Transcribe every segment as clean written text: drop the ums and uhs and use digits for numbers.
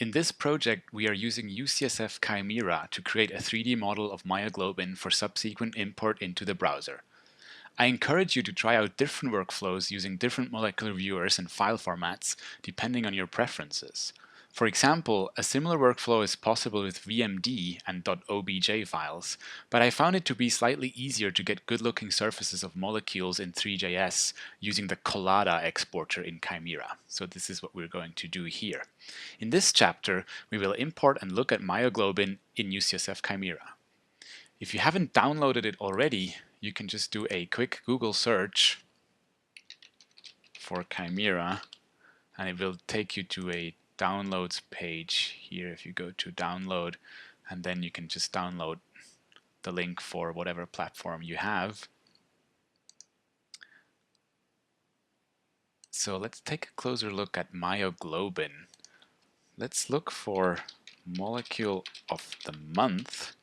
In this project, we are using UCSF Chimera to create a 3D model of myoglobin for subsequent import into the browser. I encourage you to try out different workflows using different molecular viewers and file formats depending on your preferences. For example, a similar workflow is possible with VMD and .obj files, but I found it to be slightly easier to get good-looking surfaces of molecules in Three.js using the Collada exporter in Chimera. So this is what we're going to do here. In this chapter, we will import and look at myoglobin in UCSF Chimera. If you haven't downloaded it already, you can just do a quick Google search for Chimera, and it will take you to a downloads page here. If you go to download, and then you can just download the link for whatever platform you have. So let's take a closer look at myoglobin. Let's look for molecule of the month,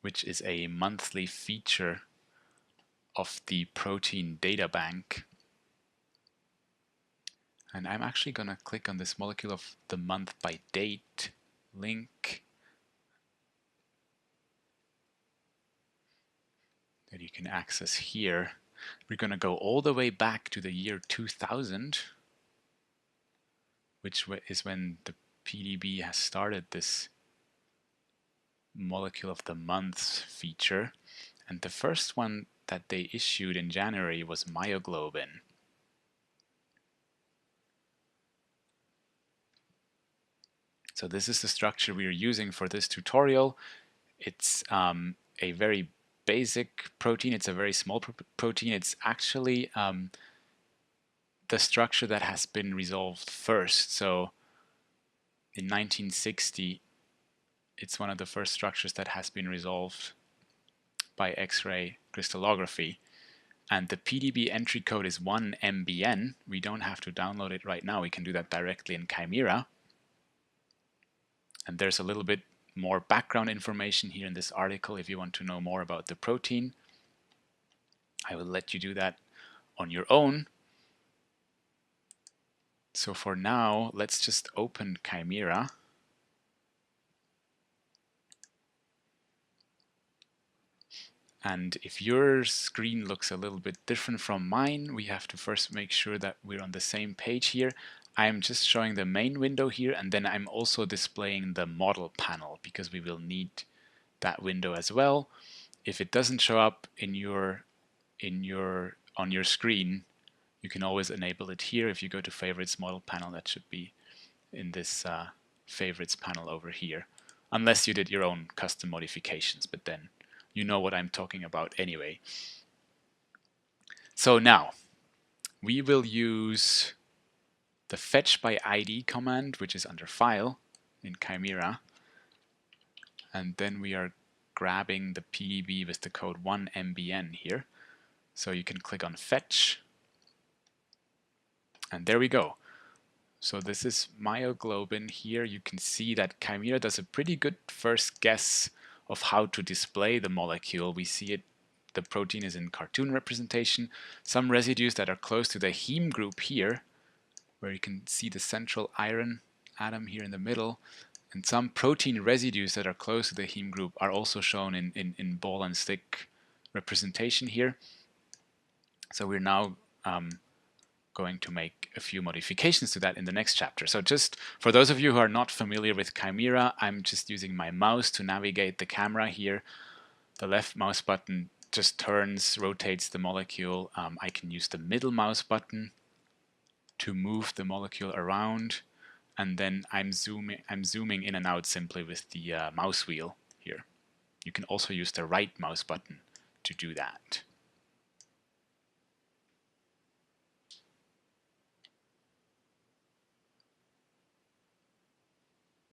which is a monthly feature of the protein data bank. And I'm actually going to click on this molecule of the month by date link that you can access here. We're going to go all the way back to the year 2000, which is when the PDB has started this molecule of the month feature. And the first one that they issued in January was myoglobin. So this is the structure we are using for this tutorial. It's a very basic protein. It's a very small protein. It's actually the structure that has been resolved first. So in 1960, it's one of the first structures that has been resolved by X-ray crystallography. And the PDB entry code is 1 MBN. We don't have to download it right now. We can do that directly in Chimera. And there's a little bit more background information here in this article if you want to know more about the protein. I will let you do that on your own. So for now, let's just open Chimera. And if your screen looks a little bit different from mine, we have to first make sure that we're on the same page here. I'm just showing the main window here, and then I'm also displaying the model panel because we will need that window as well. If it doesn't show up on your screen, you can always enable it here. If you go to favorites model panel, that should be in this favorites panel over here, unless you did your own custom modifications, but then you know what I'm talking about anyway. So now we will use the fetch by ID command, which is under file in Chimera, and then we are grabbing the PDB with the code 1 MBN here. So you can click on fetch, and there we go. So this is myoglobin here. You can see that Chimera does a pretty good first guess of how to display the molecule. We see it, the protein is in cartoon representation. Some residues that are close to the heme group here, where you can see the central iron atom here in the middle, and some protein residues that are close to the heme group are also shown in ball and stick representation here. So we're now going to make a few modifications to that in the next chapter. So just for those of you who are not familiar with Chimera, I'm just using my mouse to navigate the camera here. The left mouse button just turns, rotates the molecule. I can use the middle mouse button to move the molecule around, and then I'm zooming in and out simply with the mouse wheel here. You can also use the right mouse button to do that.